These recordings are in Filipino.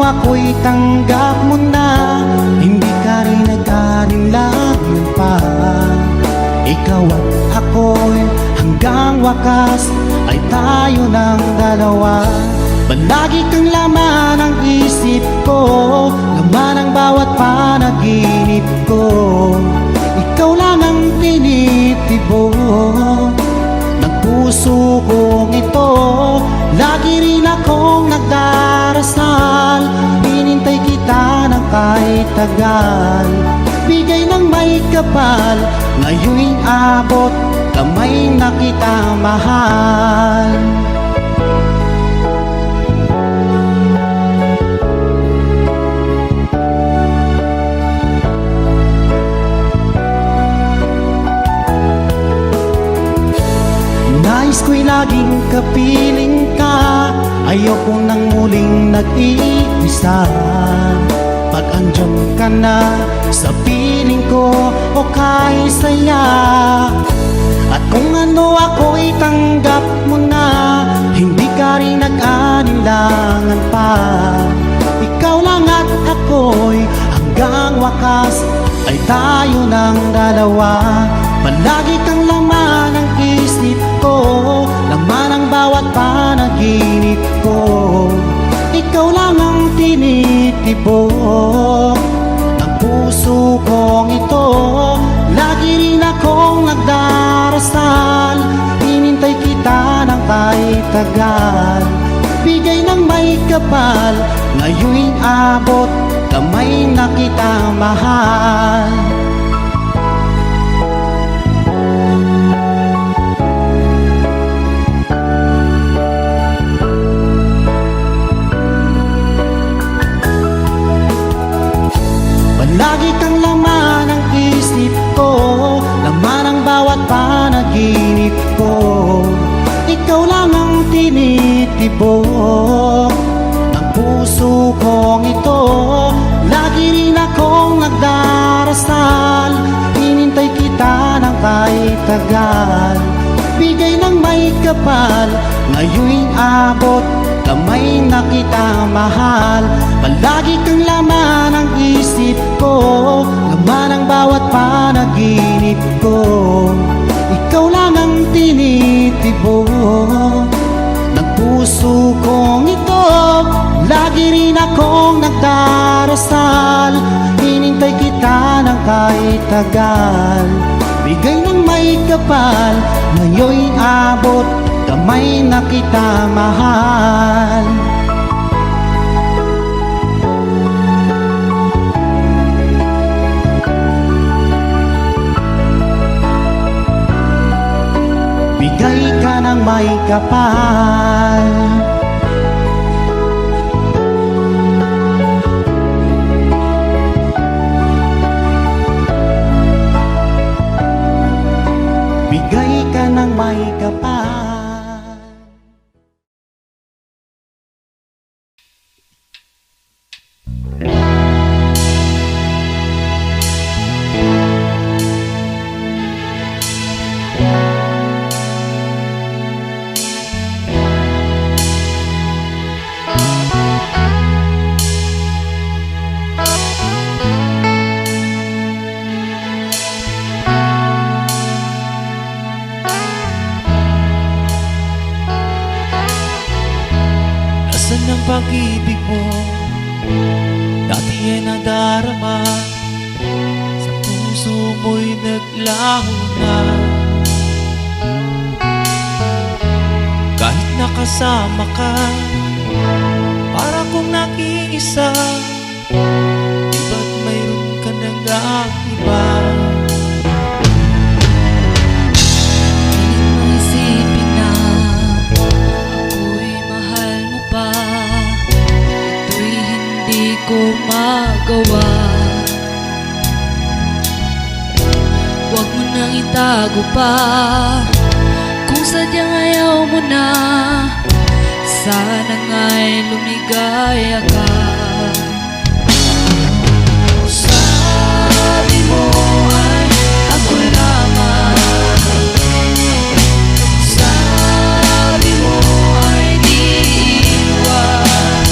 ako'y tanggap mo na, hindi ka rin nag-alinlangan pa. Ikaw at ako'y hanggang wakas ay tayo ng dalawa. Palagi kang laman ng isip ko, laman ng bawat panaginip ko. Ikaw lang ang tinitibok ng puso kong ito. Lagi rin akong nagdarasal, hinintay kita ng kahit tagal. Bigay ng may kapal, ngayon'y abot, kamay na kita mahal. Nais ko'y laging kapiling ka, ayokong nang muling nag-iisa. Pag andyan ka na sa piling ko, o kay saya. At kung ano ako'y tanggap mo na, hindi ka rin nag-alinlangan pa. Ikaw lang at ako'y hanggang wakas ay tayo ng dalawa. Palagi kang laman ng isip ko, laman ang bawat panaginip ko. Ikaw lang ang tinitibok ng puso kong ito. Lagi rin akong nagdarasal, hinintay kita ng kahit tagal. Bigay ng may kapal, ngayon'y abot, kamay na kita mahal. Lagi kang laman ng isip ko, laman ang bawat panaginip ko. Ikaw lang ang tinitibok ng puso kong ito. Lagi rin akong nagdarasal, hinintay kita ng kahit tagal. Bigay ng may kapal, ngayon'y abot, kamay na kita mahal. Palagi kang laman ng isip ko, laman ang bawat panaginip ko. Ikaw lang ang tinitibok ng puso kong ito. Lagi rin akong nagdarasal, hinintay kita ng kahit tagal. Bigay ng may kapal, ngayon'y abot, kamay na kita mahal. Bigay ka ng may kapal. Bigay ka ng may kapal. Nasaan ang pag-ibig mo? Dati ay nadarama, sa puso mo'y naglaho na. Kahit nakasama ka, para kong nag-iisa. Di ba't mayroon ka nang iba? Ko magawa. Huwag mo nang itago pa, kung sadyang ayaw mo na. Sana nga'y lumigaya ka. Sabi mo ay ako lamang, sabi mo ay di iwan.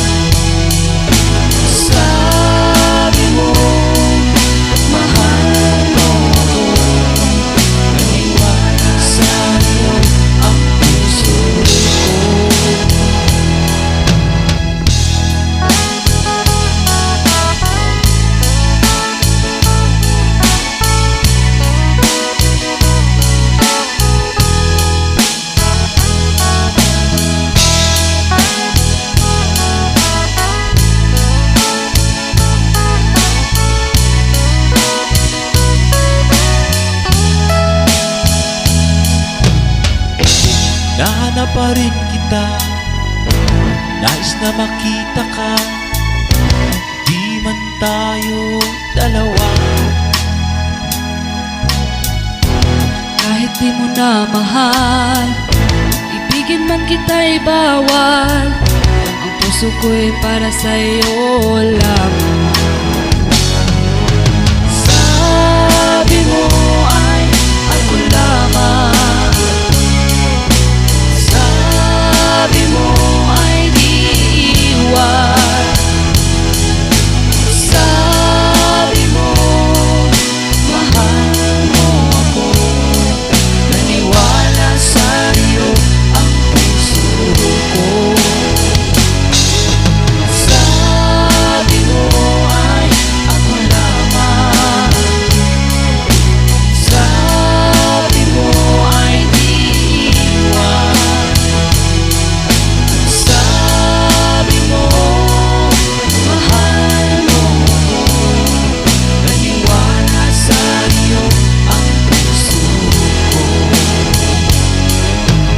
pa rin kita. Nais na makita ka, di man tayo dalawa. Kahit di mo na mahal, ibigin man kita'y bawal. Ang puso ko'y para sa'yo lamang. Sabi mo ay ako lamang. Sabi mo ay di iwan. Sabi mo mahal mo ako. Naniwala sa'yo ang puso ko. Sabi mo ay ako lamang. Sabi mo ay di iwan. Sabi mo mahal mo ako. Naniwala sa'yo ang puso ko.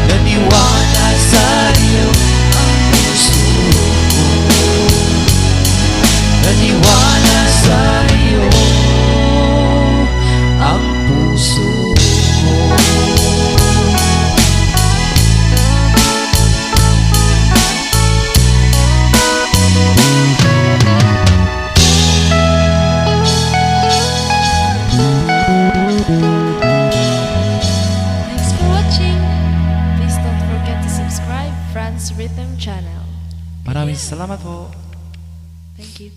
Naniwala sa'yo ang puso ko. Naniwala sa'yo ang puso ko. Thanks for watching. Please don't forget to subscribe Franz Rhythm Channel. Maraming salamat po. Thank you.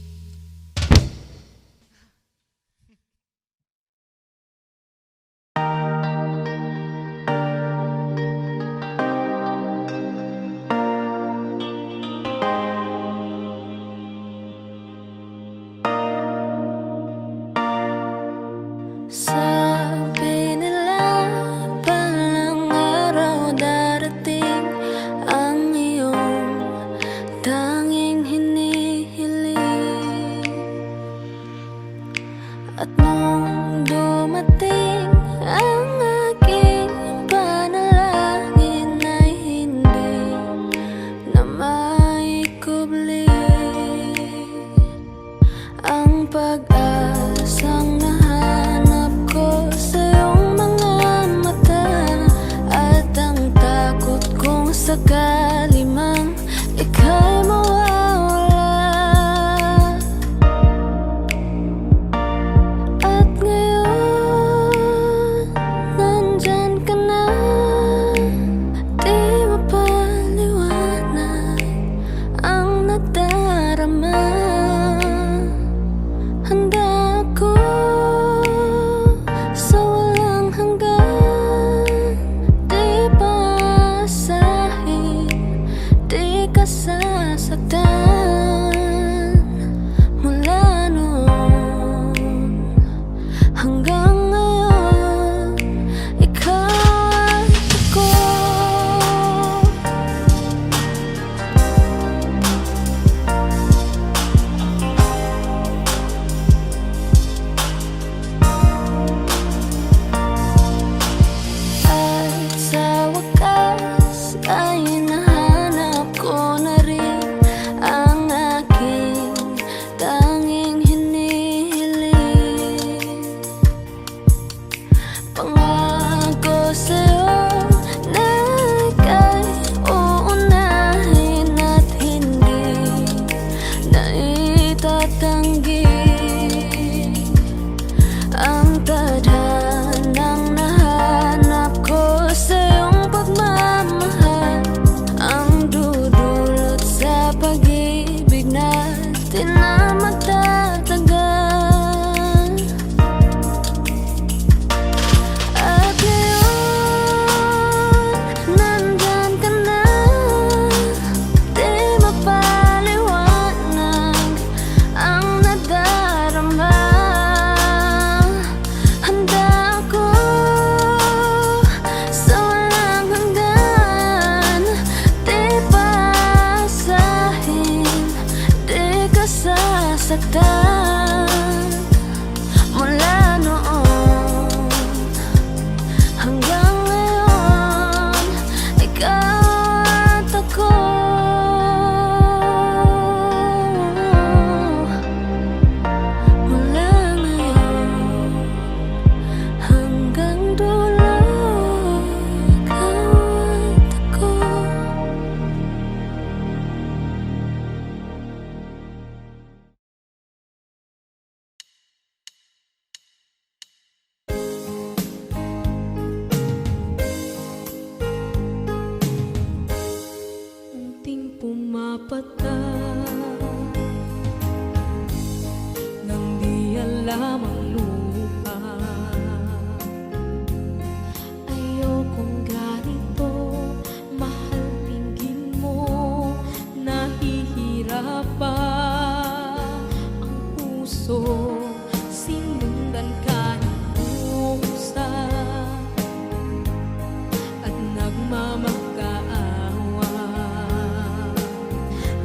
Sabi nila palang araw darating ang iyong tanging hinihiling. At nung dumating ang aking panalangin ay hindi na maikubli ang pag-asang nahanap ko sa iyong mga mata, at ang takot kong sakali mang ika'y mawawala. At ngayon, nandyan ka na, di mapaliwanag ang nadarama. Handa ako sa walang hanggan, di paasahin, di ka sasaktan. Mula noon hanggang ngayon, ikaw at ako. At sa wakas ay nahanap ko na rin ang aking tanging hinihiling. Pangako sa'yo na ika'y uunahin at hindi na itatanggi ang tadhanang nahanap ko sa iyong pagmamahal, ang dudulot sa pag-ibig natin na magtatagal. At ngayon, nandyan ka na, di mapaliwanag ang nadarama. Handa ako sa walang hanggan, di paasahin, di ka sasaktan. Mula noon hanggang ngayon, ikaw lamang luha. Ayokong ganito, mahal, tingin mo, nahihirap pa ang puso, sinundan ka ng pusa at nagmamakaawa.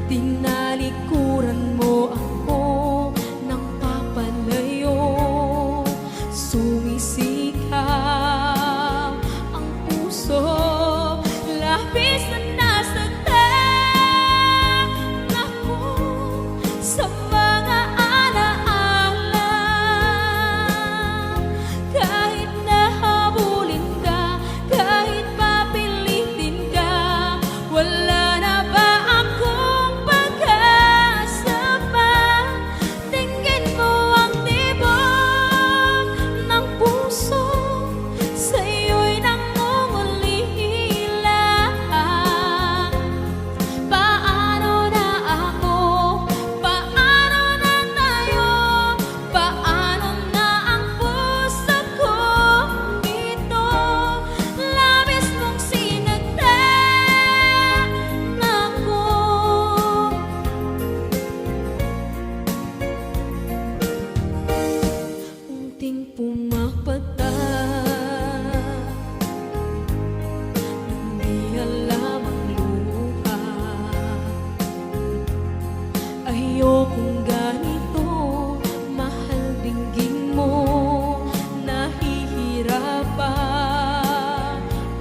Tinalikuran mo ako ng papalayo, sumisikap ang puso, labis na nasaktan ako sa mga alaala. Kahit nahabulin ka, kahit papilitin ka, wala na ba akong pag-asa pa? Tingin mo ang tibok ng puso, sa'yo'y nangungulila. Paano na ako? Paano na tayo? Paano na ang puso kong ito? Labis mong sinaktan ako. Unting pumapata, hindi alam ang luha. Ayokong ganito, mahal, dinggin mo, nahihirap pa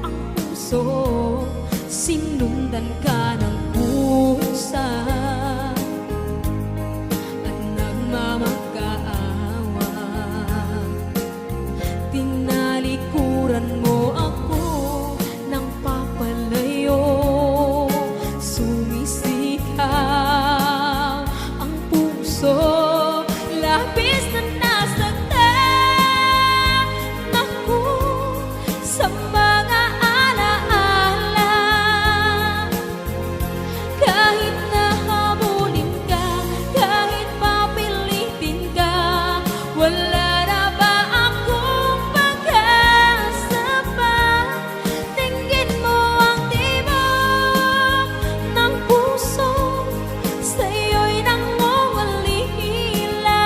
ang puso, sinundan ka ng pusa at nagmamakaawa. Tinalikuran mo ako ng papalayo, sumisikap ang puso, labis na nasaktan ako sa mga alaala. Kahit nahabulin ka, kahit papilitin ka, wala na ba akong pag-asa pa? Tingin mo ang tibok ng puso, sa'yo'y nangungulila.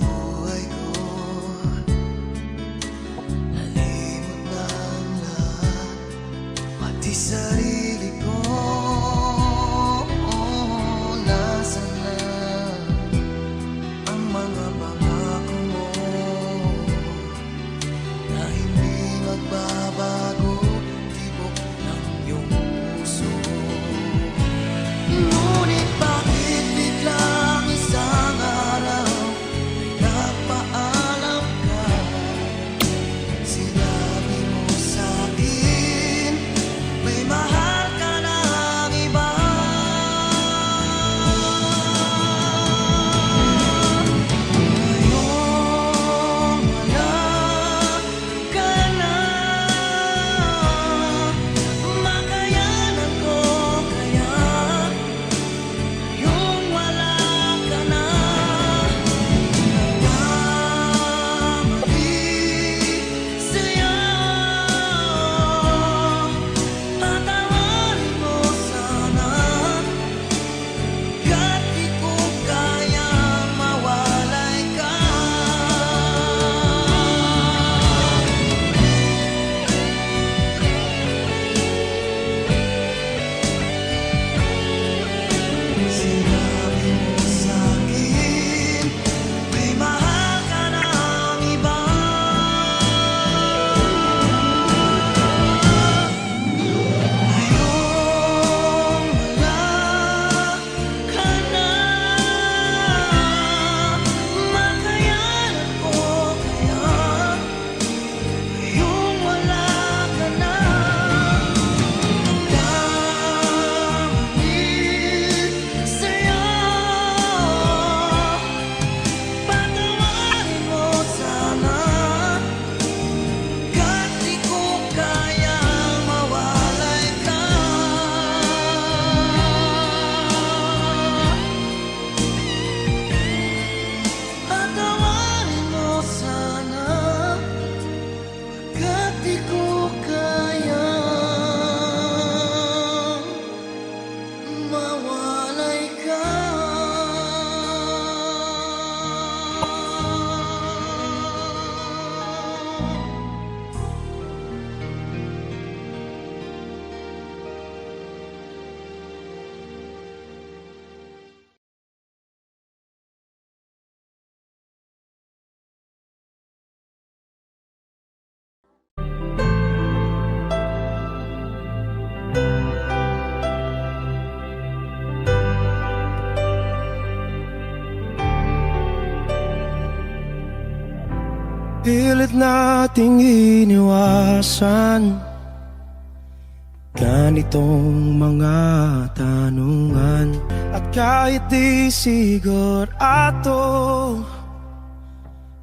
buhay ko, nalimot na ang lahat, pati sarili ko. Nasaan na ang mga pangako mo na hindi magbabago, tibok ng iyong puso? Ngunit bakit biglang isang araw ay nagpaalam ka? Sinabi mo sa'kin may mahal ka ng iba. Ngayong wala ka na, makayanan ko kaya yung wala ka na. Nagkamali sa'yo, patawarin mo sana, ka't di ko kayang mawalay ka. Sinabi mo sa'kin may mahal ka ng iba. Ngayong wala ka na, makayanan ko kaya yung wala ka na. Nagkamali sa'yo, patawarin mo sana, ka't di ko kayang mawalay ka. Patawarin mo sana, ka't di ko kayang mawalay ka. Pilit nating iniwasan ganitong mga tanungan, at kahit di sigurado,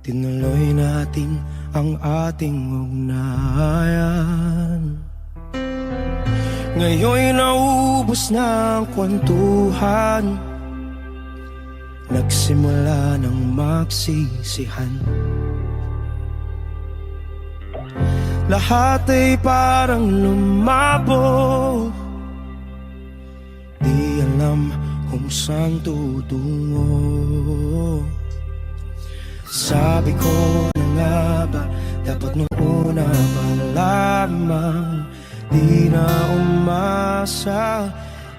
tinuloy natin ang ating ugnayan. Ngayon'y naubos na ang kwentuhan, nagsimula ng magsisihan. Lahat ay parang lumabo, di alam kung saan tutungo. Sabi ko na nga ba, dapat nung una pa lamang, di na umasa,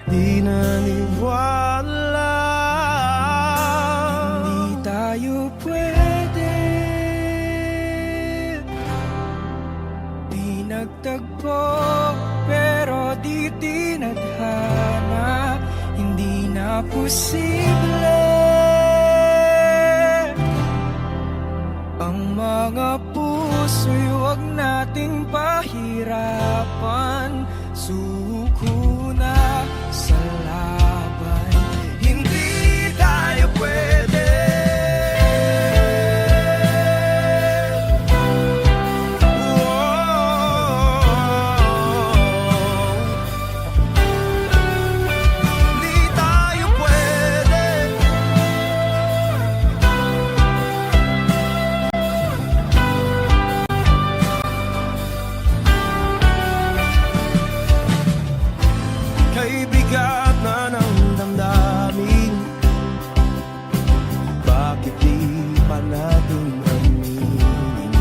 di naniwala. Hindi tayo pwede, di nagtagpo, pero di tinadhana, hindi na posible. Ang mga puso'y huwag nating pahirapan, suko na sa laban, hindi tayo pwede. Hindi tayo pwede. nating aminin.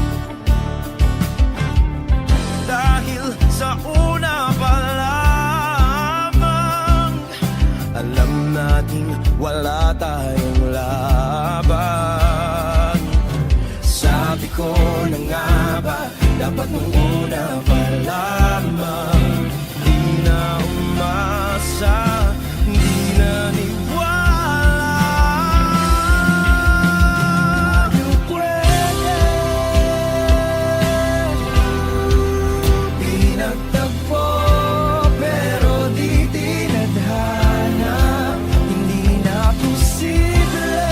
Dahil sa una pa lamang alam nating wala tayong laban. Sabi ko na nga ba, dapat nung una pa lamang di na umasa, di na niwala. Yung pwede pinagtagpo pero di tinadhana, hindi na posible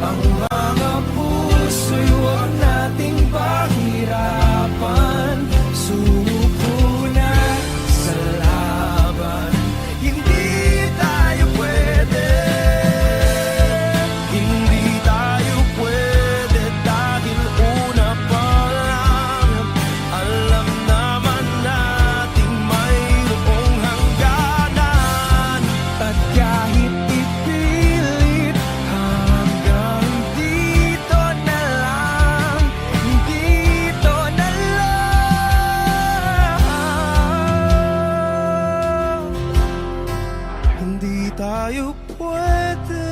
ang mga puso'y huwag nating pahirapan. Sumuko na sa laban, hindi tayo pwede, hindi tayo pwede dahil una pa lang alam naman nating mayroong hangganan. At kahit ipilit hanggang dito na lang, dito na lang, hindi tayo pwede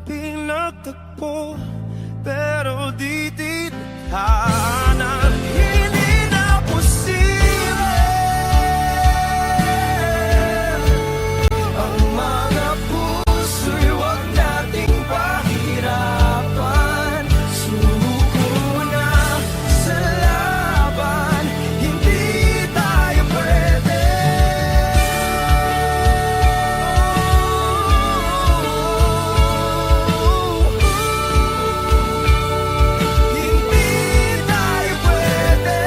pinagtagpo pero di tinadhana, hindi na posible ang mga puso'y huwag nating pahirapan. Sumuko na sa laban, hindi tayo pwede. Hindi tayo pwede.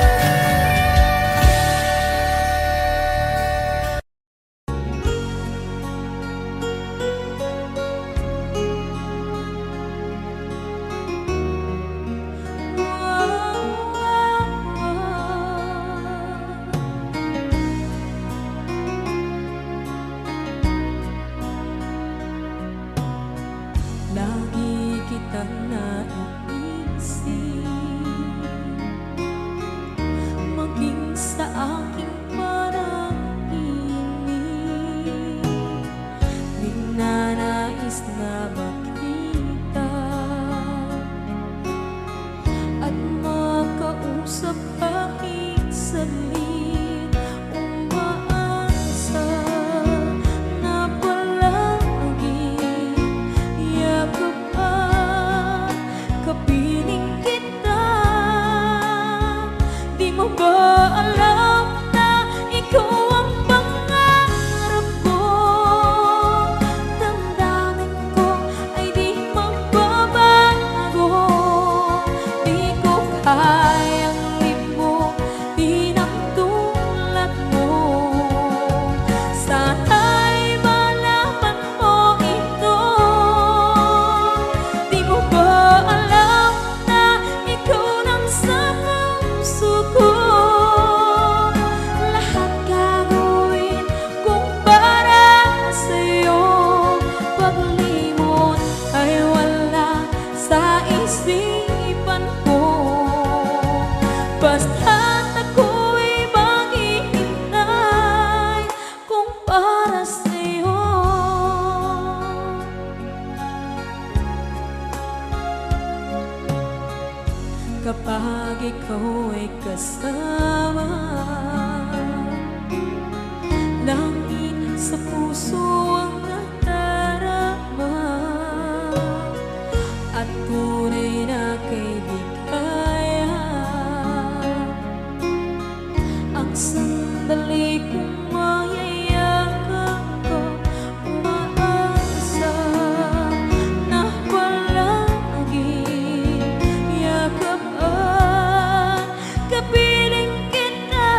Lagi kitang naiisip, maging sa aking parang inig. Di na nais na makita at makausap kahit saglit. Umaasa na palagi yakap at kapiling kita. Di mo ba alam na ikaw ang pangarap ko? Damdamin ko ay di magbabago. Di ko kayang limutin ang tulad mo. Sana'y malaman mo ito. Di mo ba alam na ikaw nang sa puso ko? Lahat gagawin kung para sa'yo. Paglimot ay wala sa isipan ko. Basta't ako'y maghihintay kung para sa'yo. Kapag ikaw ay kasama, langit sa puso ang nadarama at tunay na kaibigan. Ang sandali kong mayayakap ko, umaasa na palagi yakap at kapiling kita.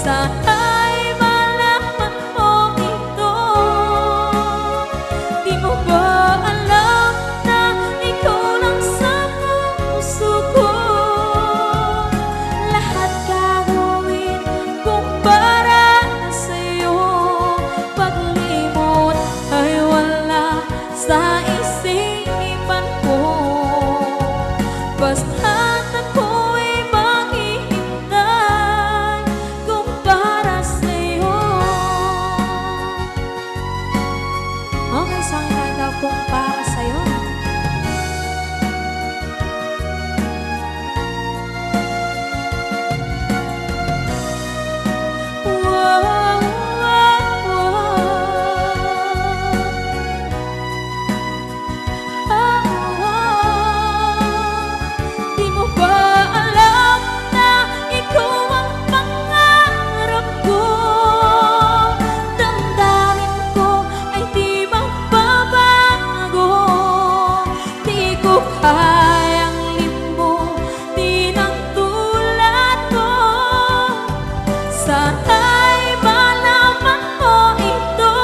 Sana'y malaman mo ito. Di mo ba alam na ikaw lang sa puso ko? Lahat gagawin kung para sa'yo. Paglimot ay wala sa isipan ko. Basta't ako'y maghihintay kung para sa'yo. Okay, isang kanta kung para sa'yo. Wow, wow, wow. Di mo ba alam na ikaw ang pangarap ko? Damdamin ko ay di magbabago. Di ko kayang limutin ang tulad mo. Sana'y malaman mo ito.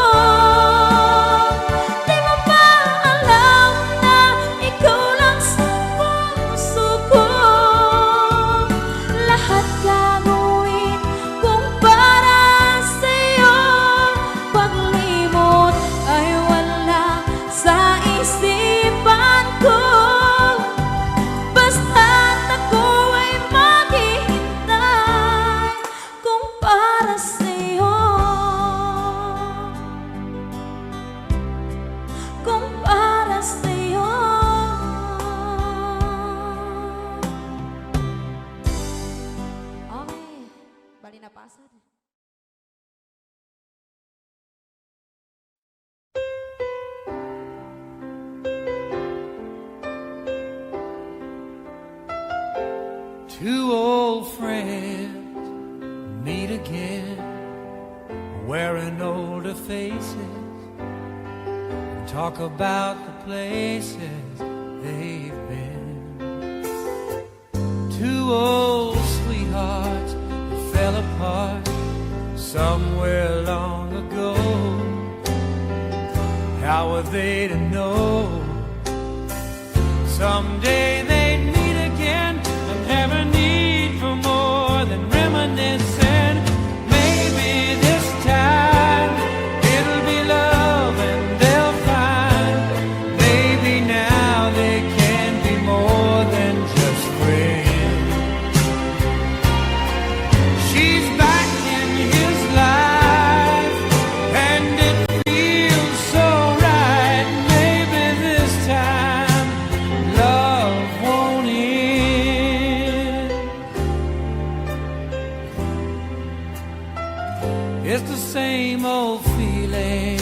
Di mo ba alam na ikaw lang sa puso ko? Lahat gagawin kung para sa'yo. Paglimot ay wala sa isipan ko. Basta't ako ay maghihintay kung para sa'yo. Kung para sa'yo. Okay, bali na pasad. Two old friends meet again, wearing older faces, and talk about the places they've been. Two old sweethearts that fell apart somewhere long ago. How were they to know someday they'd meet again and have a need for more than reminiscing? Maybe this time it'll be love and they'll find maybe now they can be more than just friends. She's back in his life and it feels so right. Maybe this time love won't end. It's the same old feeling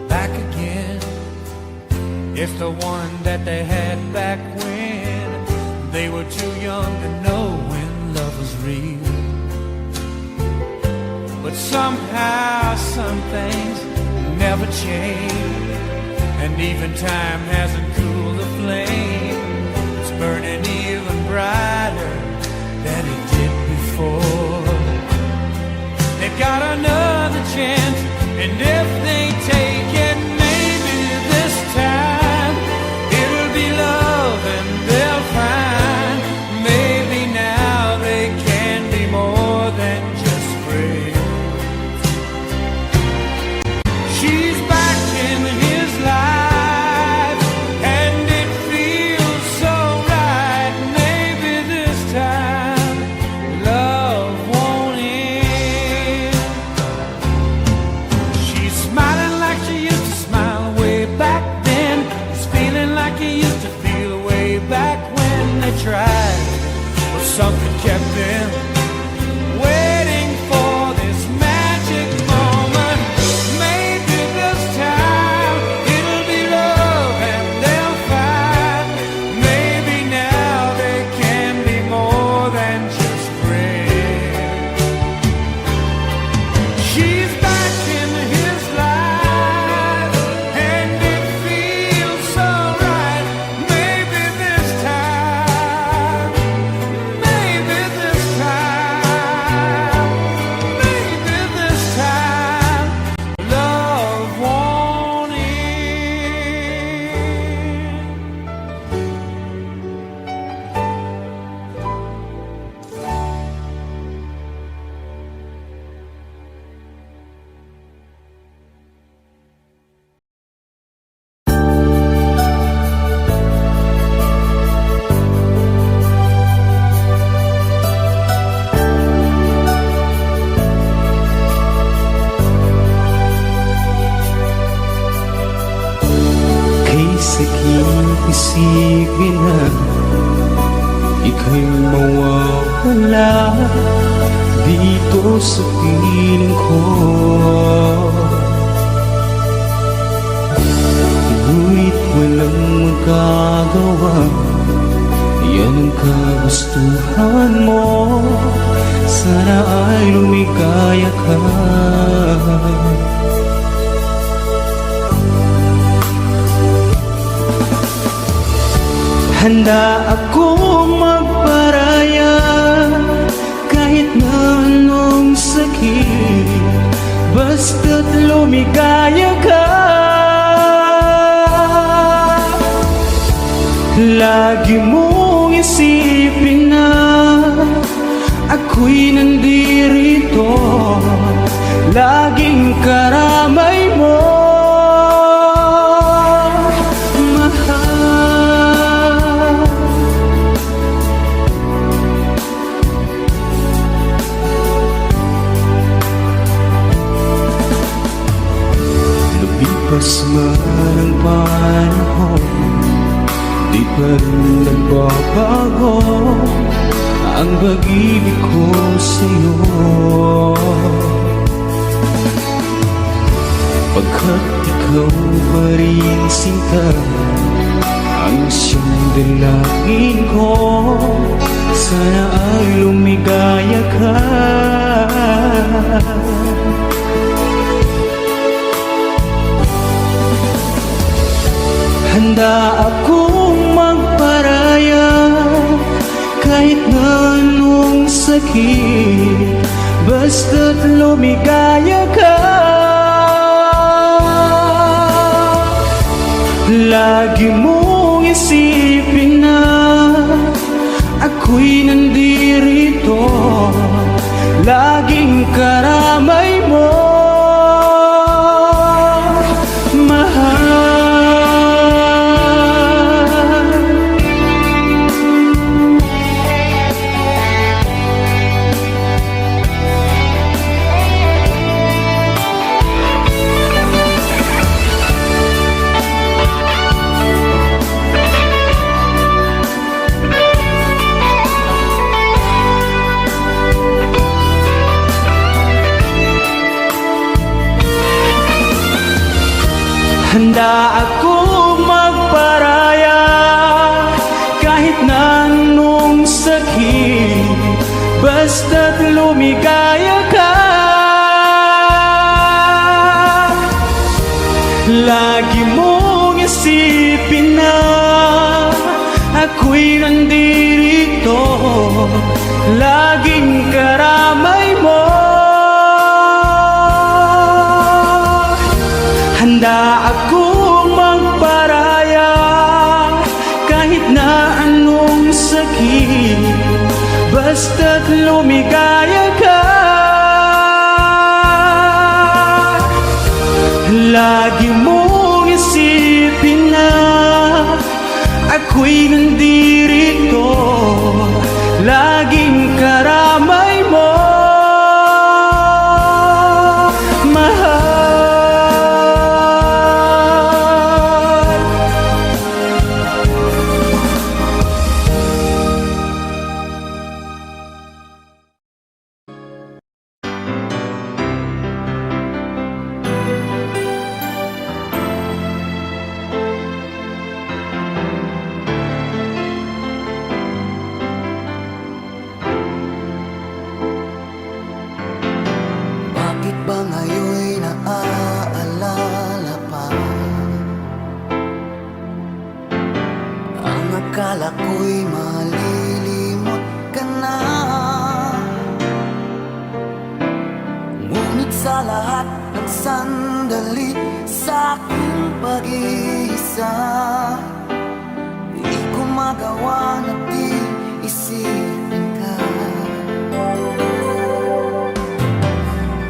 back again. It's the one that they had back when they were too young to know when love was real. But somehow some things never change, and even time hasn't cooled the flame. It's burning even brighter than it did before. They've got another chance, and if they take it, maybe this time it'll be love and they'll find maybe now they can be more than just friends. She's back in his life and it feels so right. Maybe this time love won't end. She's smiling like she used to smile way back then. He's feeling like he used to feel way back when they tried, but something kept them waiting for this magic moment. Maybe this time it'll be love and they'll find maybe now they can be more than just friends. She's back in his life and it feels so right. Maybe this time, maybe this time na dito sa piling ko. Ngunit walang magagawa, yan ang kagustuhan mo. Sana ay lumikaya ka. Handa akong magparaya kahit na anong sakit, basta't lumikaya ka. Lagi mong isipin na ako'y nandirito, laging karamay mo. Lumipas man ang panahon, di pa rin nagbabago ang pag-ibig ko sa'yo. Pagkat ikaw pa rin sinta ang siyang dalangin ko, sana ay lumigaya ka. Handa akong magparaya kahit na anong sakit, basta't lumigaya ka. Lagi mong isipin na ako'y nandirito, laging karamay mo. Handa akong magparaya kahit na anong sakit, basta't lumigaya ka. Lagi mong isipin na ako'y nandirito, laging karamay mo. Handa akong magparaya kahit na anong sakit, basta't lumigaya ka. Lagi mong isipin na ako'y nandirito, laging karamay mo. Bakit ba ngayon'y naaalala pa ang akala ko'y malilimot ka na? Ngunit sa lahat ng sandali sa aking pag-iisa, di ko magawa na di isipin ka.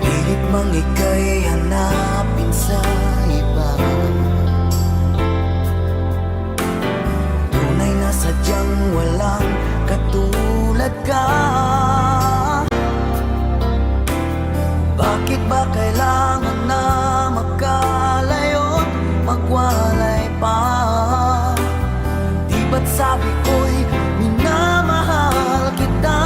Pilit mang ika'y hanapin sa iba, tunay na sadyang walang katulad ka. Bakit ba kailangan na magkalayo't magwalay pa? Di ba't sabi ko'y minamahal kita?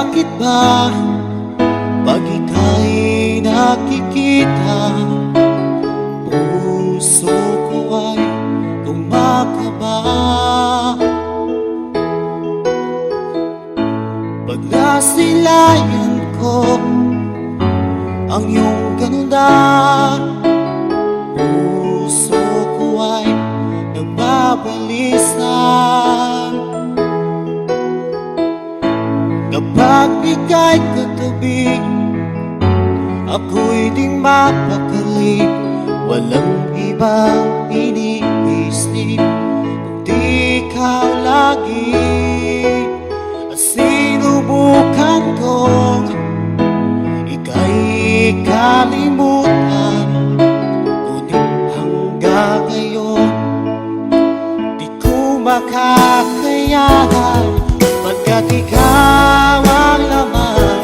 bakit ba pag ika'y nakikita, puso ko ay kumakaba? Pag nasilayan ko ang iyong ganda, puso ko ay nagbabalisan. Kapag ika'y katabi, ako'y di mapakali. Walang ibang iniisip kundi ikaw lagi. At sinubukan kong ika'y kalimutan, ngunit hanggang ngayon di ko makakayanan. Pagkat ikaw ang laman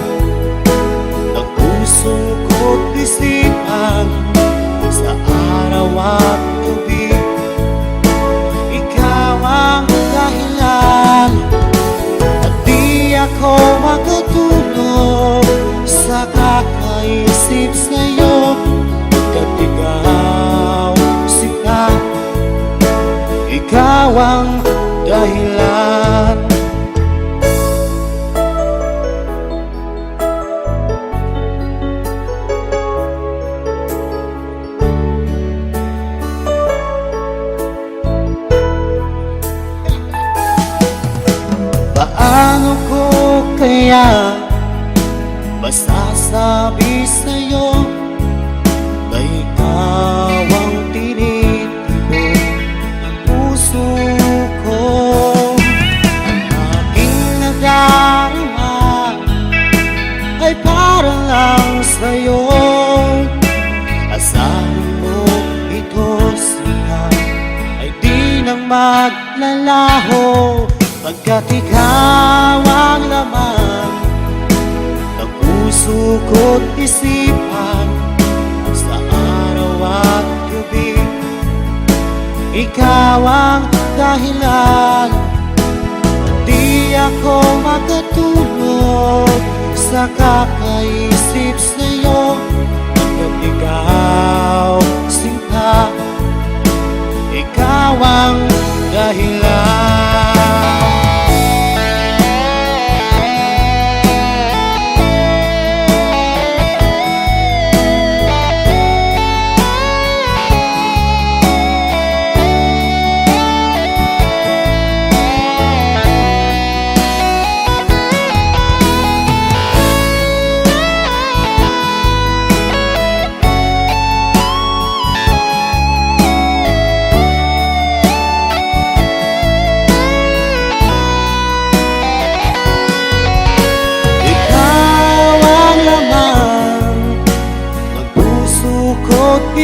ng puso ko't isipan, sa araw at gabi ikaw ang dahilan. At di ako makatulog sa kakaisip sa'yo, pagkat ikaw sila, ikaw ang dahilan. Paano ko kaya masasabi sa'yo na ikaw ang tinitibok ng puso ko? Ang aking nadarama ay para lang sa'yo. Asahan mo ito sila ay di na maglalaho, pagkat ikaw ang laman ng puso ko't isipan, sa araw at gabi ikaw ang dahilan. Di ako makatulog sa kakaisip sa'yo, pagkat ikaw sinta, ikaw ang dahilan.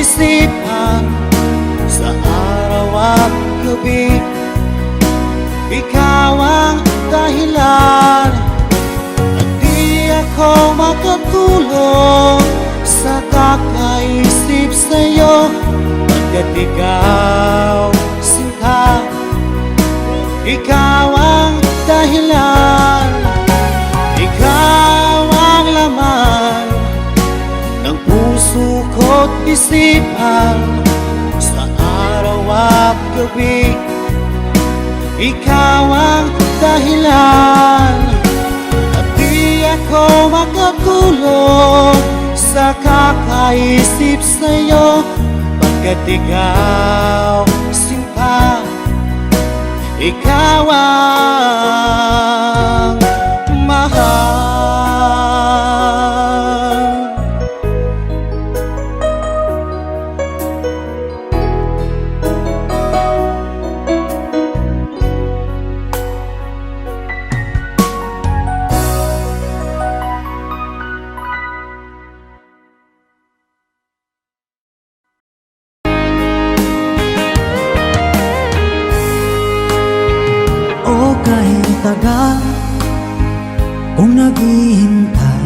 Isipan, sa araw at gabi ikaw ang dahilan. At di ako makatulog sa kakaisip sa'yo, pagkat ikaw sinta, ikaw ang dahilan. Ikaw ang laman ng puso ko't isipan, sa araw at gabi ikaw ang dahilan. At di ako makatulog sa kakaisip sa'yo, pagkat ikaw sinta, ikaw ang mahal. Kahit tagal kung naghihintay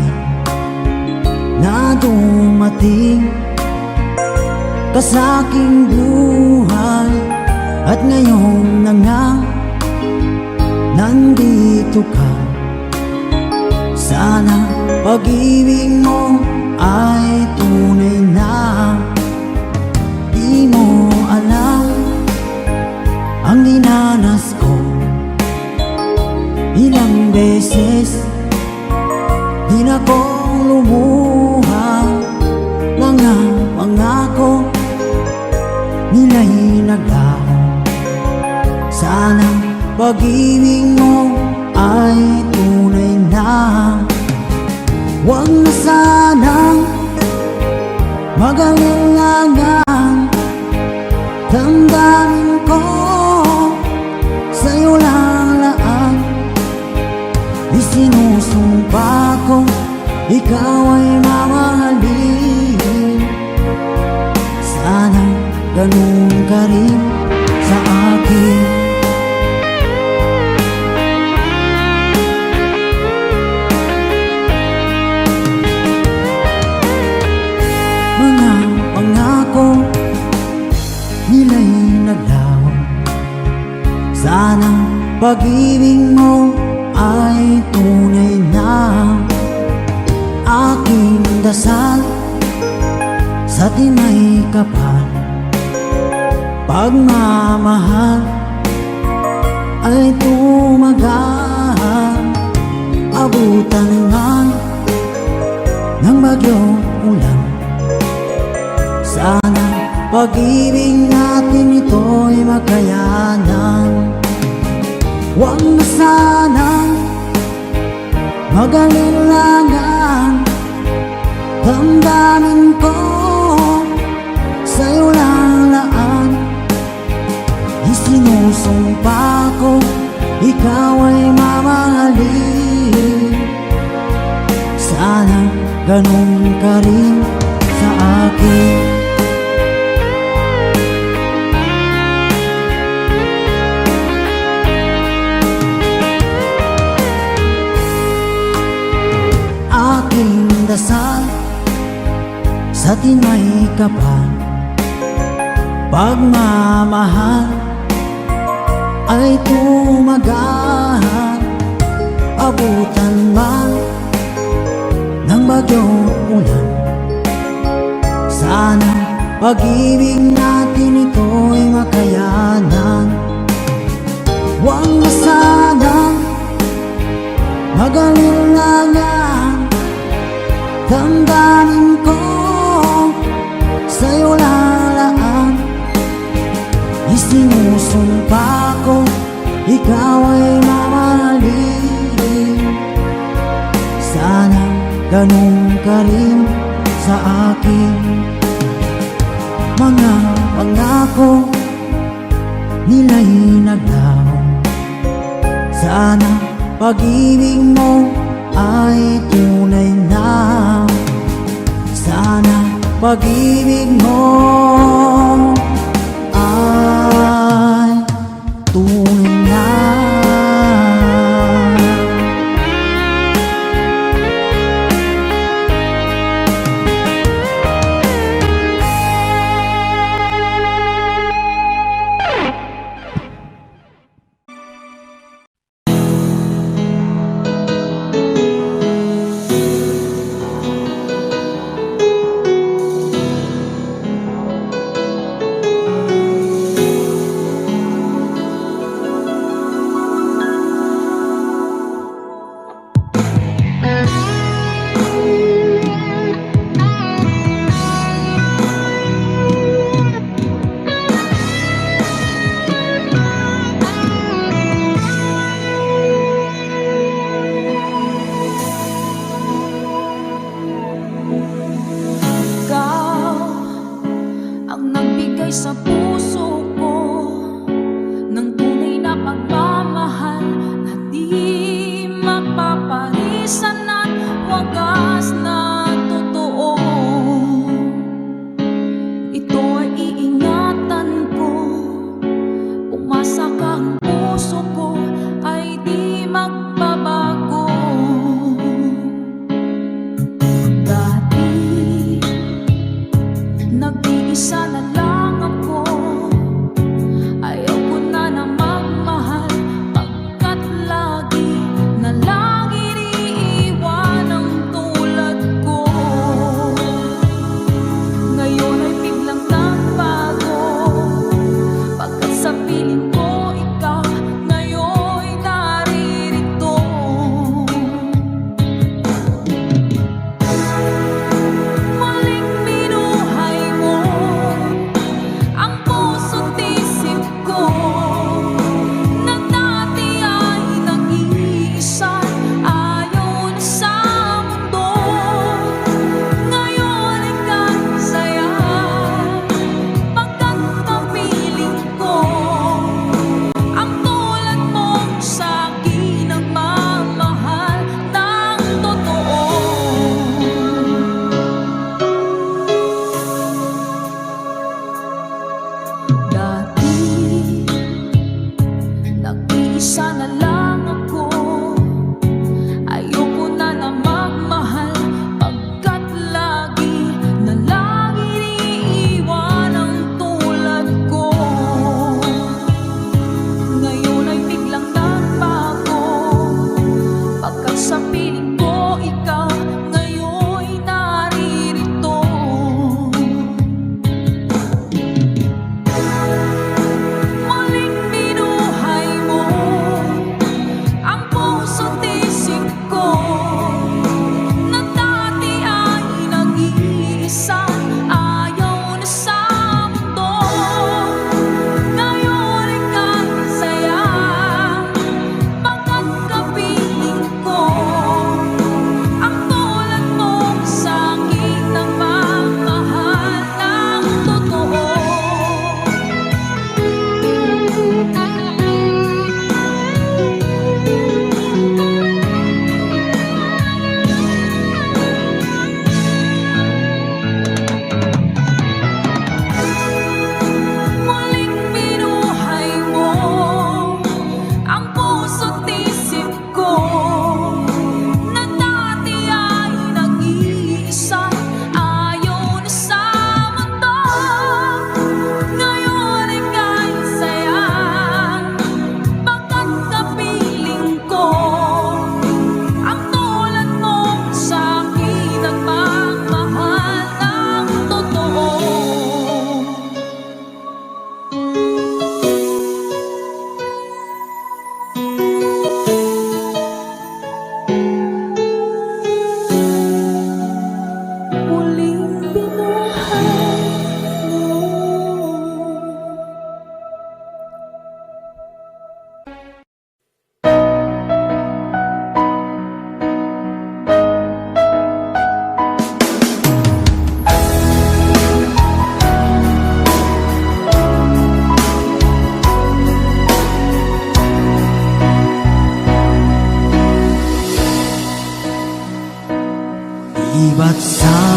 na dumating ka sa aking buhay, at ngayon na nga nandito ka sa Sana pag-ibig mo ay tunay na. Di mo alam ang dinanas ko. Ilang beses din akong lumuha. Mga pangako nila'y naglaho. Sana pag-ibig mo ay tunay na. Huwag na sanang mag-alinlangan. Damdamin ko sa'yo lang laan. Isinusumpa ko ikaw ay mamahalin. Sana ganun ka rin sa akin. Mga pangako nila'y naglaho. Sana pag-ibig mo ay tunay na. Aking dasal sa tinay kapal, pagmamahal ay tumagal. Abutan man ng bagyong ulan. Sana pag-ibig natin ito'y makayanan. Huwag na sanang mag-alinlangan. Damdamin ko sa'yo lang laan. Isinusumpa ko ikaw ay mamahalin. Sana ganun ka rin sa akin. Aking dasal sa tinay kapal, pagmamahal ay tumagal. Abutan man ng bagyong ulan. Sana pag-ibig natin ito'y makayanan. Huwag na sanang mag-alinlangan. Damdamin ko sa'yo lalaan. Isinusumpa ko ikaw ay mamahalin. Sana ganun ka rin sa akin. Mga pangako nila'y naglaho. Sana pag-ibig mo ay tunay na. Sana pag-ibig mo ay tunay na.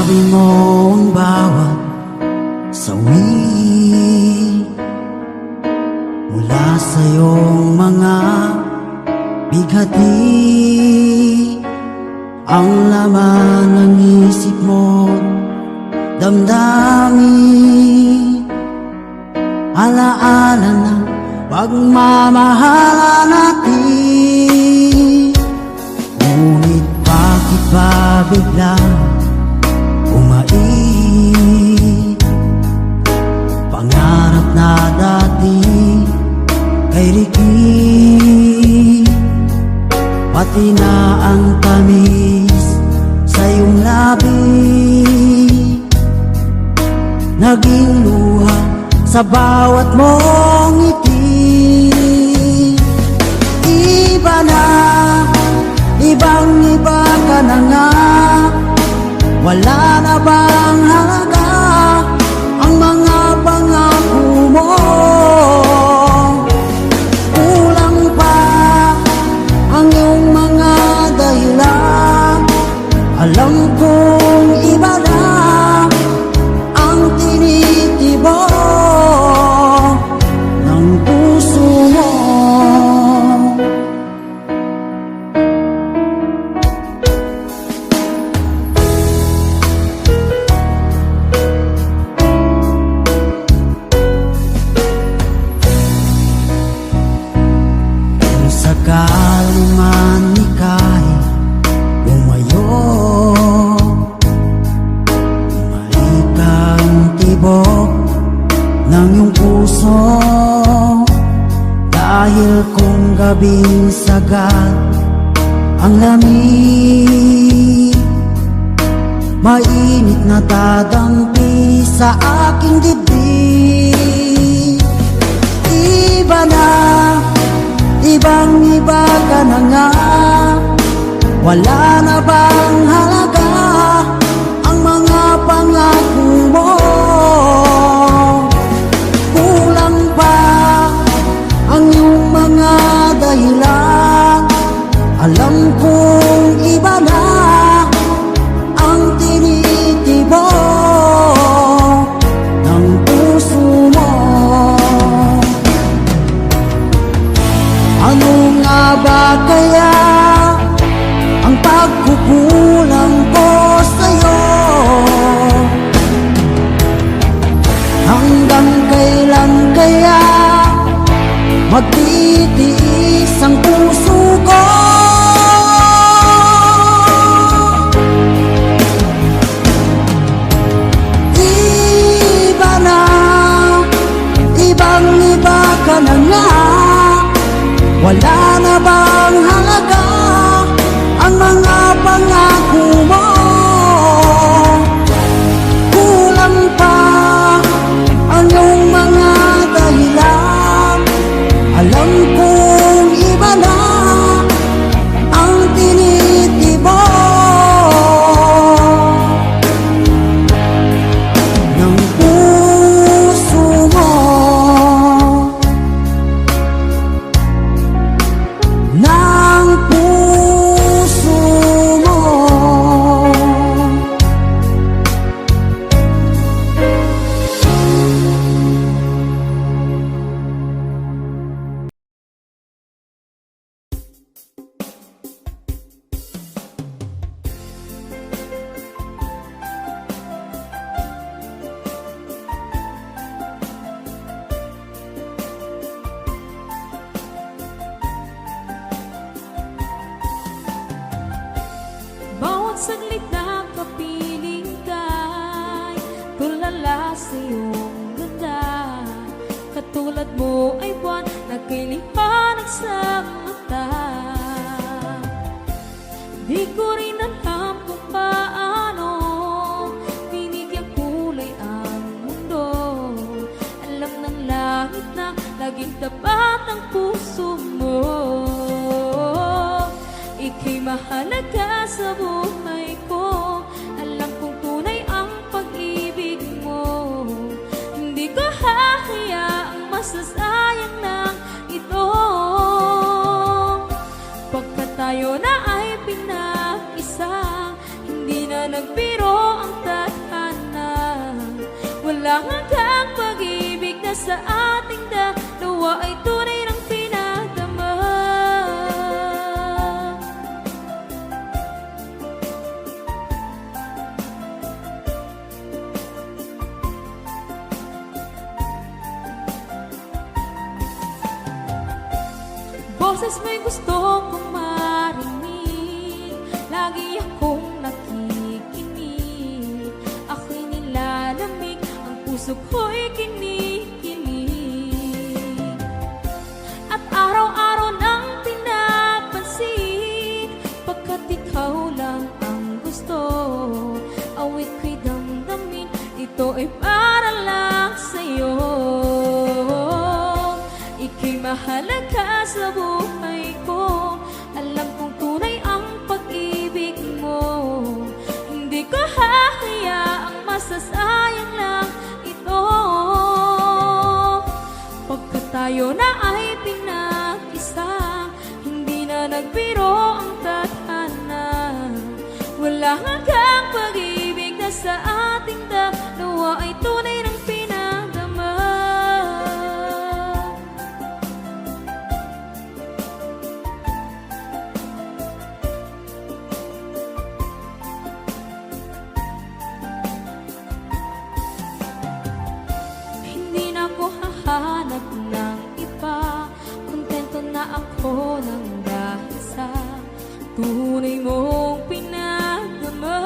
Tanggapin mo ang bawat sawi mula sa iyong mga bighati. Ang laman ng isip mo, damdamin, alaala ng pagmamahala natin. Ngunit bakit ba biglang umait? Pangarap na dati kay Ricky, pati na ang tamis sa iyong labi, naging luha sa bawat mong ngiti. Iba na, ibang iba ka na nga, wala na bang halaga ang mga pangako mo? Kulang pa ang iyong mga dahilan, alam kong iba na ang tinitibok ng puso mo. Kung sakali man ika'y lumayo, bumalik ang tibok ng iyong puso. Dahil kung gabing sagad ang lamig, mainit na dadampi sa aking dibdib. Iba na, ibang iba ka na nga, wala na bang halaga ang mga pangako mo? Kulang pa ang iyong mga dahilan, alam kong iba na ang tinitibok ng puso mo. Ano nga ba kaya ang pagkukulang ko sa'yo? Hanggang kailan kaya magtitiis ang puso ko? Iba na, ibang iba ka na nga, wala na bang halaga ang mga pangako mo? Kulang pa ang iyong mga dahilan, alam kong iba na ang tinitibok ng puso mo. Ng puso mo. Bawat saglit na kapiling ka'y tulala sa iyong ganda. Katulad mo ay buwan na kay liwanag sa mata. Di ko rin alam kung paano binigyan kulay ang mundo. Alam ng langit na laging tapat ang puso mo. Ika'y mahalaga sa buhay ko, alam kong tunay ang pag-ibig mo. Hindi ko hahayaang masasayang ng ito. Pagkat tayo na ay pinag-isa, hindi na nagbiro ang tayo. Walang hanggang pag-ibig na sa ating dalawa ay tunay ng pinadama. Boses mo'y gusto kong marinig, lagi akong nakikinig. Ako'y nilalamig, ang puso ko'y kinikilig. At araw-araw nang pinapansin, pagkat ikaw lang ang gusto. Awit ko'y damdamin, ito ay para lang sa'yo. Ika'y mahalaga sa buhay ko, alam kong tunay ang pag-ibig mo. Hindi ko hahayaang masasayang lang ito. Pagkat tayo na ay pinag-isa, hindi na nagbiro ang tadhana. Wala hanggang pag-ibig na sa ating dalawa ay tunay ng pinadama. Hindi na ako hahanap ng iba, kontento na ako ng dahil sa tunay mong pinagdama.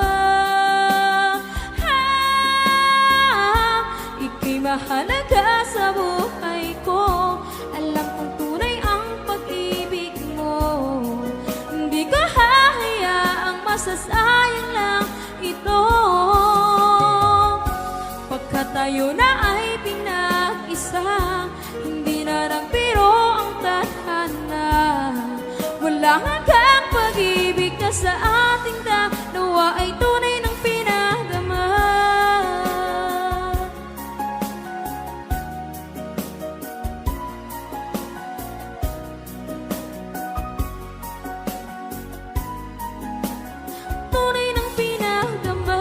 Ika'y mahalaga sa buhay ko, alam kong tunay ang pag-ibig mo. Hindi ko hahayaang masasayang lang ito. Pagkat tayo na ay pinag-isa, hindi na nagbiro ang tadhana. Wala hanggang pag-ibig na sa ating dalawa ay tunay ng pinadama. Tunay ng pinadama.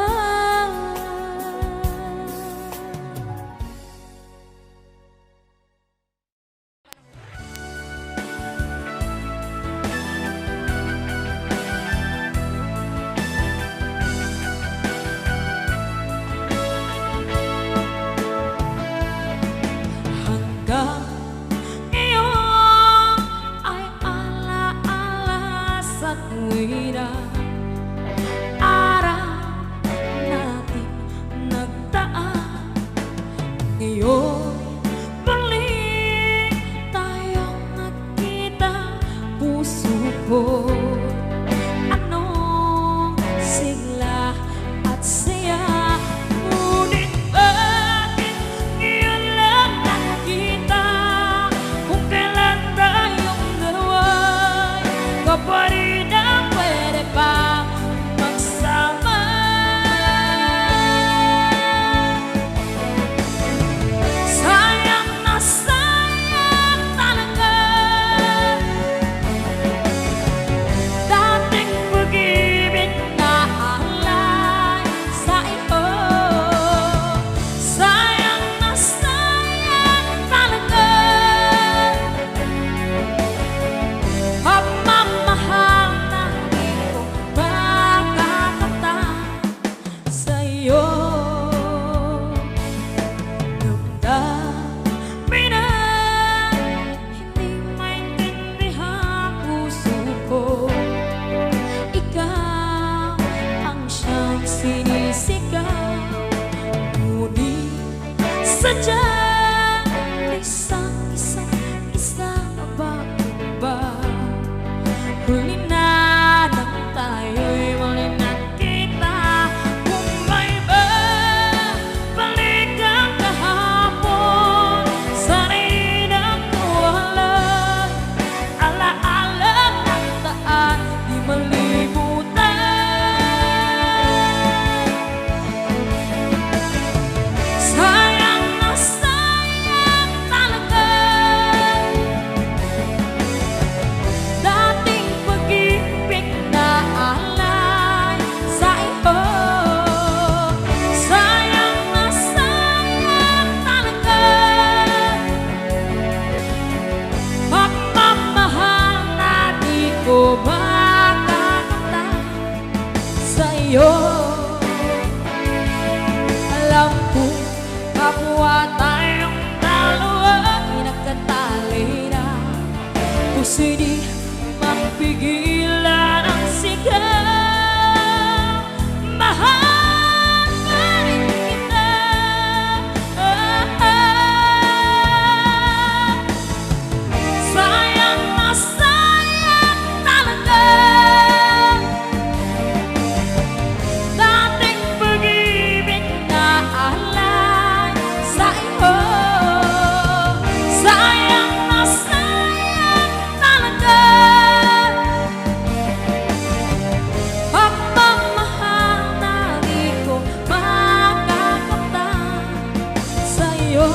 puso'y di mapigilan ang sigaw. Mahal pa rin kita. Sayang na sayang talaga dating pag-ibig na alay sa iyo. Sayang na sayang talaga pagmamahal na di ko makakakamtan sa iyo.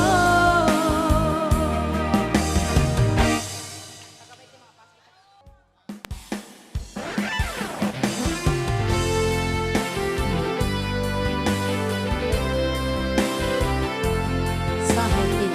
Sa higit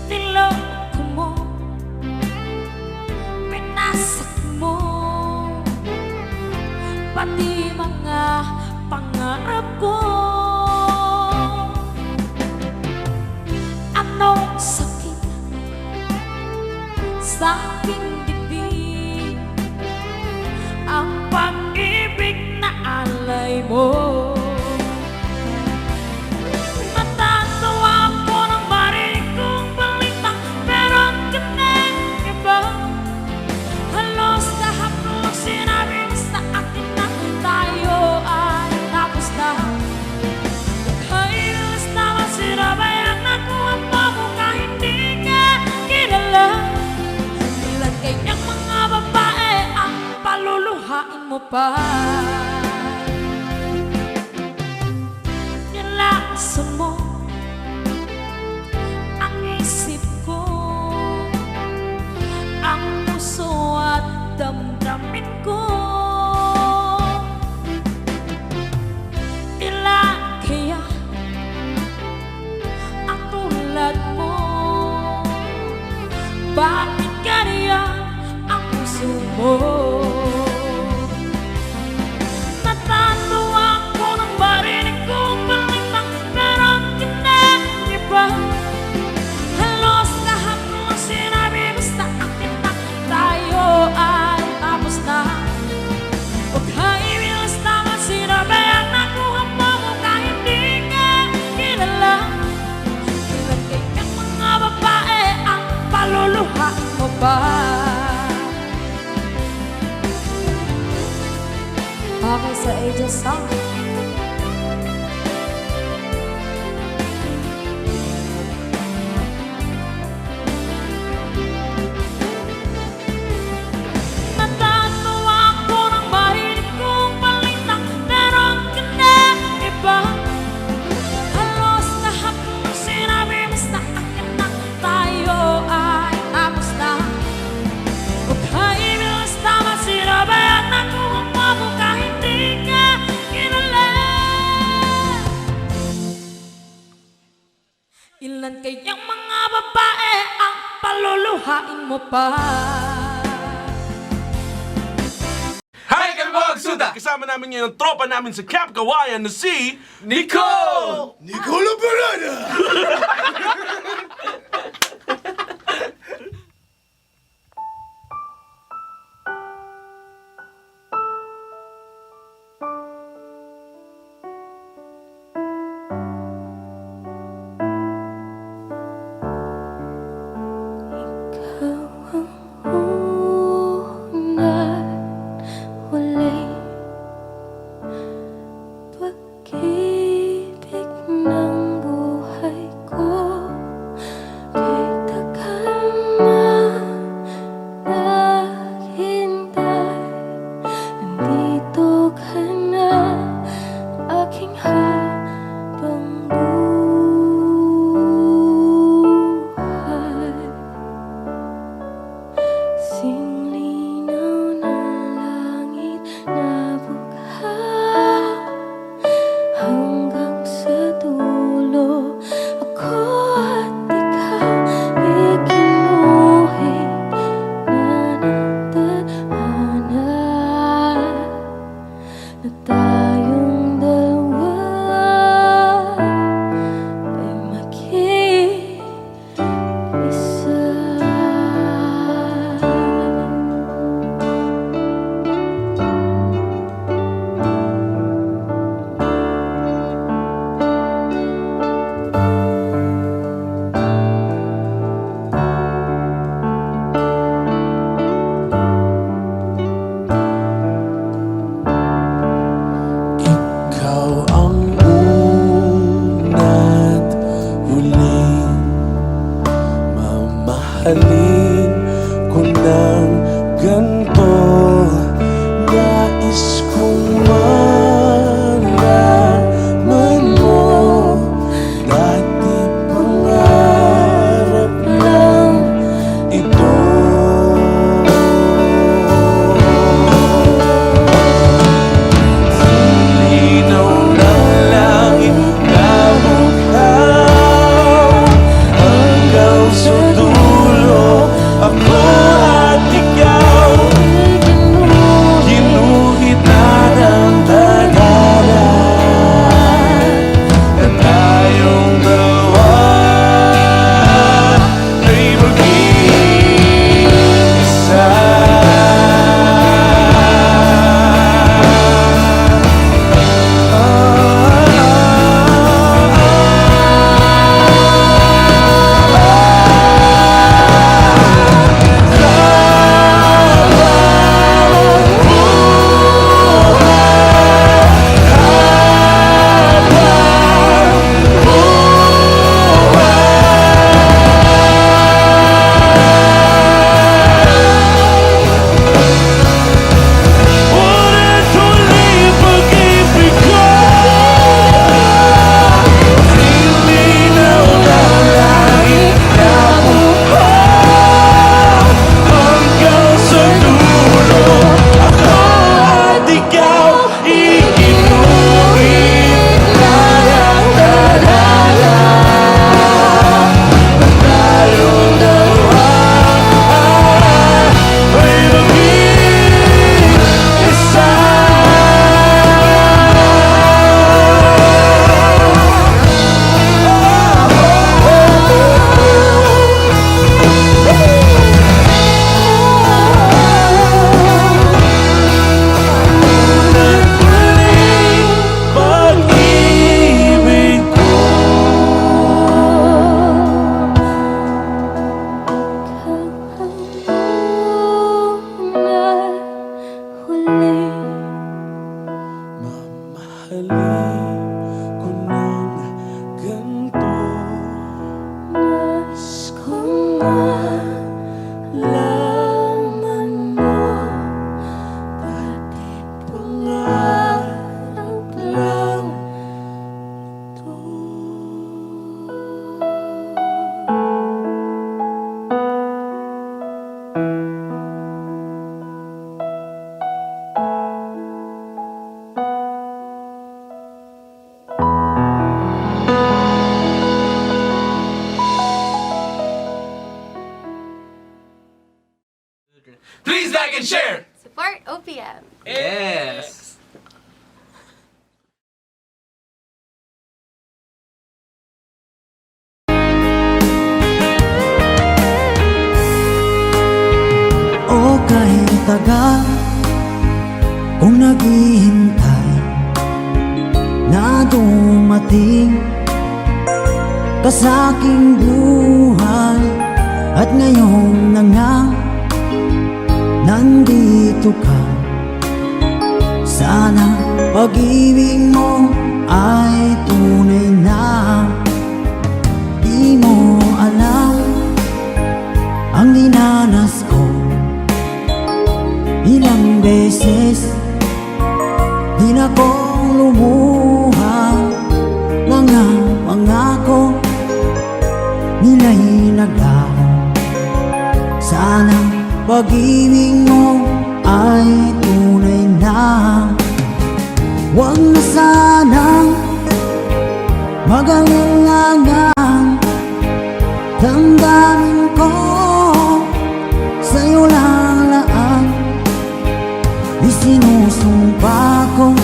niloko mo, pinasak mo pati mga pangarap ko. Anong sakit sa aking dibdib ang pag-ibig na alay mo. Natatawa ako nang marinig kong balita, meron ka ng iba. Halos lahat ng sinabi mo sa akin na tayo ay tapos na. Kailas naman sinabayan ako ang mo kahit di ka kilala. Ilan kayang mga babae ang paluluhain mo pa. Nilaksan mo ang isip ko, ang puso at damdamin ko. Ilan kaya ang tulad mo? Bakit ganyan ang puso mo? Natatawa ako nang marinig kong balitang meron ka ng iba. Halos lahat ng sinabi mo sa akin na tayo ay tapos na. Huwag kaibilas naman sinabayan ako ang mo kahit di ka kilala. Ilan kayang mga babae ang paluluhain mo ba? Okay sa Aegis Song. Natatawa ako nang marinig kong balitang meron ka ng iba. Halos lahat ng sinabi mo sa akin na tayo ay tapos na. Huwag kaibilas naman sinabayan ako ang mo kahit di ka kilala. Ilan kayang mga babae ang paluluhain mo pa? Hi kami mga Suda! Kasama namin ngayon ang tropa namin sa Camp Kawayan na si Nico! Nicolo Parada! Pag-ibig ng buhay ko. tayong dalawa ay mag-iisa. Ikaw ang una't huling mamahalin ko ng ganito. Nais kong malaman mo, dati pangarap lang ito. Linaw ng langit na bughaw, hanggang sa dulo ako at ikaw. Ginuhit na ng tagalan na tayong dalawa ay mag-iisa. Ulit ulit pag-ibig ko, linaw ng langit na bughaw, hanggang sa dulo ako at ikaw. Iginuhit na ng tagalan na tayong dalawa ay mag-iisa. Pag-ibig ko. Mamahalin ko ng ganito. Nais kong malaman mo, dati pangarap lang ito. Please like and share! Support OPM. Yes! O kahit tagal kung naghihintay na dumating ka sa aking buhay, at ngayon na nga nandito ka. Sana pag-ibig mo ay tunay na. Di mo alam ang dinanas ko, ilang beses din akong lumuha. Mga pangako nila'y naglaho. Sana pag-ibig mo ay tunay na. Huwag na sanang mag-alangan, damdamin ko sa'yo lang laan. Isinusumpa ko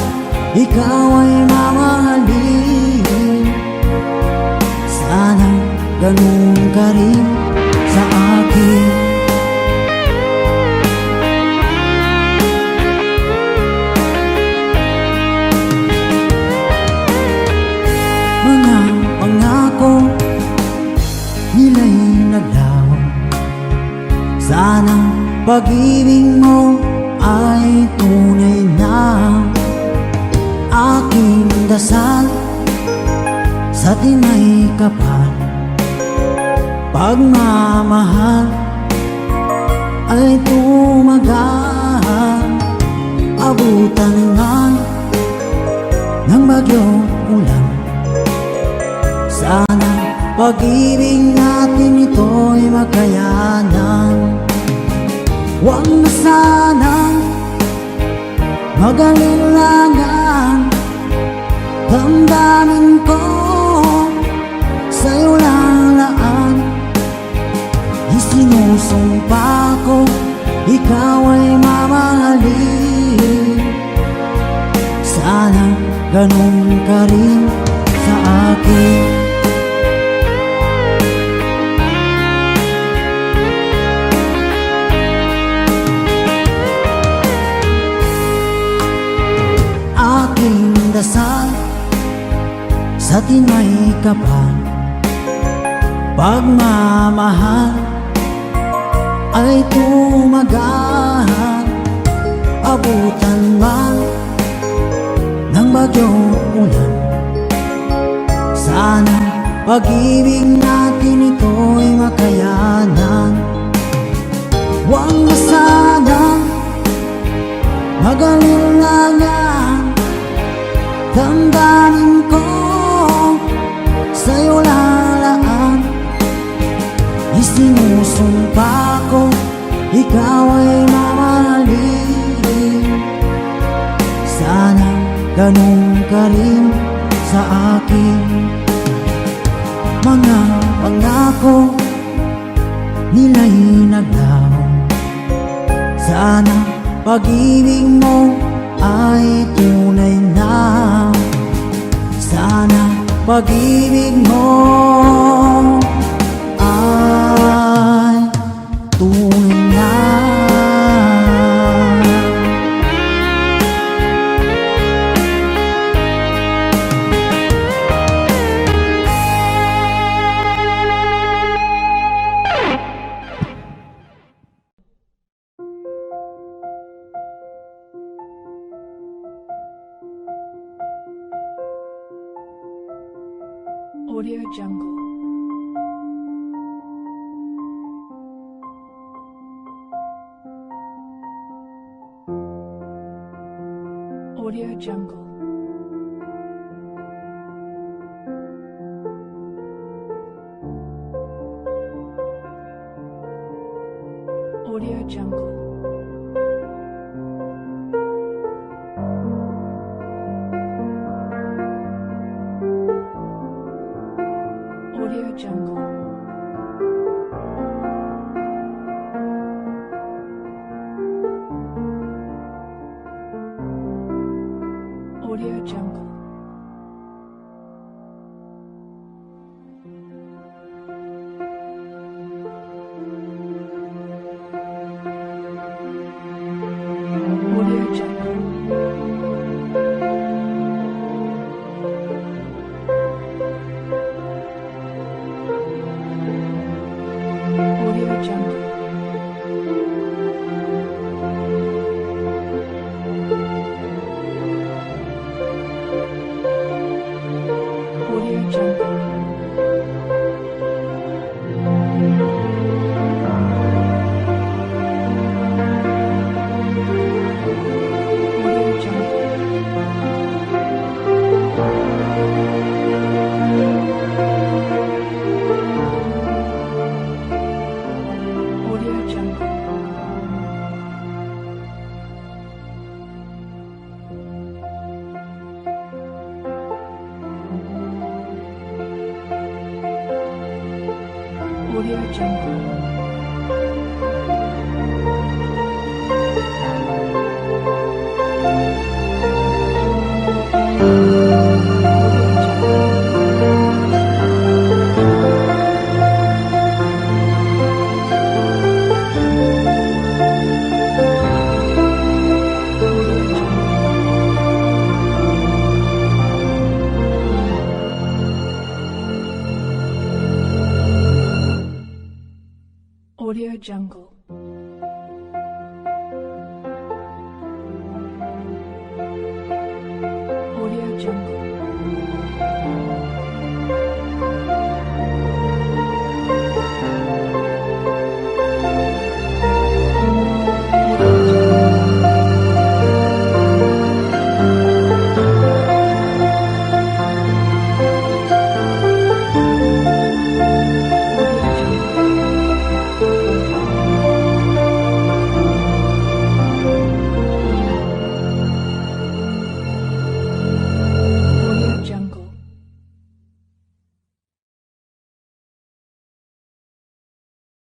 pag-ibig mo ay tunay na aking dasal sa tinay kapal. Pagmamahal ay tumagal, abutan man ng bagyong ulan. Sana pag-ibig natin ito'y makayanan. Huwag na sanang mag-alilangan, damdamin ko sa'yo lalaan. Isinusumpa ko, ikaw ay mamahalin. Sana ganun ka rin sa akin. Aking dasal sa tinay kapal, pagmamahal ay tumagal, abutan man ng bagyong ulan. Sana pag-ibig natin ito'y makayanan. Huwag na sanang mag-alilangan, damdamin ko sa'yo lalaan. Isinusumpa ko, ikaw ay mamahalin. Sana ganun ka rin sa akin. Mga pangako nila'y naglaho. Sana pag-ibig mo ay tunay na. Sana pag-ibig mo ay tunay na. Audio Jungle. Audio Jungle. Audio Jungle. Audio Jungle. Audio Jungle. Audio Jungle. Audio Jungle. Audio Jungle. Audio Jungle. Audio Jungle. Audio Jungle. Audio Jungle. Jungle.